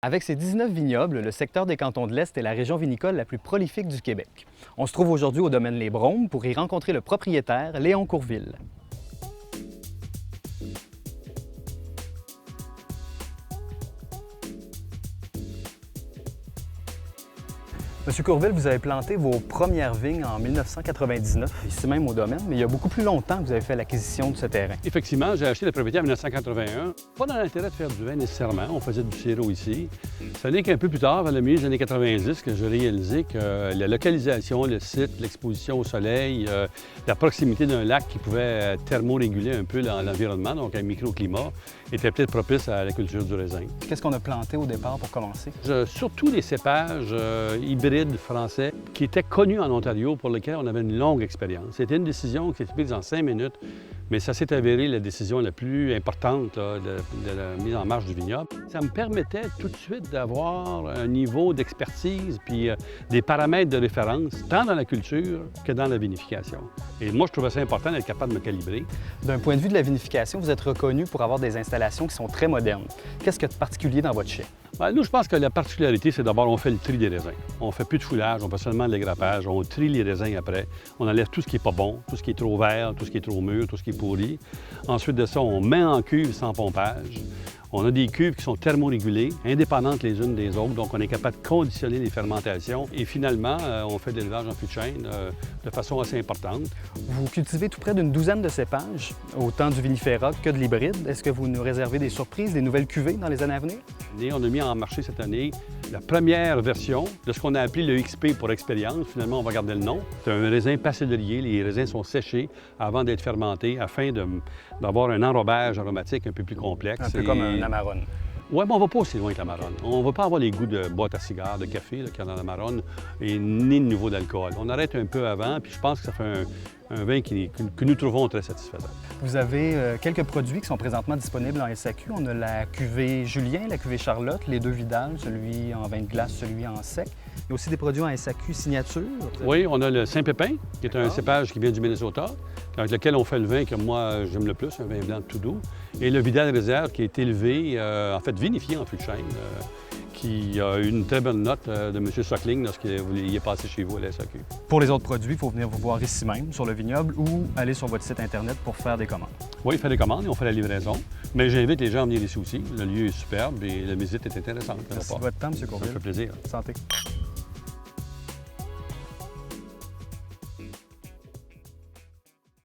Avec ses 19 vignobles, le secteur des Cantons de l'Est est la région vinicole la plus prolifique du Québec. On se trouve aujourd'hui au domaine Les Bromes pour y rencontrer le propriétaire, Léon Courville. Monsieur Courville, vous avez planté vos premières vignes en 1999, ici même au domaine, mais il y a beaucoup plus longtemps que vous avez fait l'acquisition de ce terrain. Effectivement, j'ai acheté la propriété en 1981. Pas dans l'intérêt de faire du vin nécessairement, on faisait du sirop ici. Ce n'est qu'un peu plus tard, vers le milieu des années 90, que j'ai réalisé que la localisation, le site, l'exposition au soleil, la proximité d'un lac qui pouvait thermoréguler un peu l'environnement, donc un microclimat, était peut-être propice à la culture du raisin. Qu'est-ce qu'on a planté au départ pour commencer? Surtout les cépages hybrides français qui étaient connus en Ontario, pour lesquels on avait une longue expérience. C'était une décision qui s'est prise en 5 minutes, mais ça s'est avéré la décision la plus importante là, de la mise en marche du vignoble. Ça me permettait tout de suite d'avoir un niveau d'expertise puis des paramètres de référence, tant dans la culture que dans la vinification. Et moi, je trouvais ça important d'être capable de me calibrer. D'un point de vue de la vinification, vous êtes reconnu pour avoir des installations qui sont très modernes. Qu'est-ce qu'il y a de particulier dans votre chai? Bien, nous, je pense que la particularité, c'est d'abord, on fait le tri des raisins. On fait plus de foulage, on fait seulement de l'agrapage, on trie les raisins après. On enlève tout ce qui n'est pas bon, tout ce qui est trop vert, tout ce qui est trop mûr, tout ce qui est pourri. Ensuite de ça, on met en cuve sans pompage. On a des cuves qui sont thermorégulées, indépendantes les unes des autres, donc on est capable de conditionner les fermentations. Et finalement, on fait de l'élevage en fût de chêne de façon assez importante. Vous cultivez tout près d'une douzaine de cépages, autant du vinifera que de l'hybride. Est-ce que vous nous réservez des surprises, des nouvelles cuvées dans les années à venir? Et on a mis en marché cette année la première version de ce qu'on a appelé le XP pour expérience. Finalement, on va garder le nom. C'est un raisin passédelier. Les raisins sont séchés avant d'être fermentés afin d'avoir un enrobage aromatique un peu plus complexe. Un peu comme un Amarone. Oui, mais on ne va pas aussi loin que l'Amarone. On ne va pas avoir les goûts de boîte à cigares, de café qu'il y a dans l'Amarone, et ni de niveau d'alcool. On arrête un peu avant, puis je pense que ça fait un vin que nous trouvons très satisfaisant. Vous avez quelques produits qui sont présentement disponibles en SAQ. On a la cuvée Julien, la cuvée Charlotte, les deux Vidal, celui en vin de glace, celui en sec. Il y a aussi des produits en SAQ signature. Oui, on a le Saint-Pépin, qui est un cépage qui vient du Minnesota, avec lequel on fait le vin que moi j'aime le plus, un vin blanc tout doux. Et le Vidal Réserve, qui est élevé, en fait vinifié en fût de chêne, qui a eu une très bonne note de M. Sockling lorsqu'il est passé chez vous à la SAQ. Pour les autres produits, il faut venir vous voir ici même, sur le vignoble, ou aller sur votre site Internet pour faire des commandes. Oui, il fait des commandes et on fait la livraison. Mais j'invite les gens à venir ici aussi. Le lieu est superbe et la visite est intéressante. Merci de votre temps, M. Courville. Ça me fait plaisir. Santé.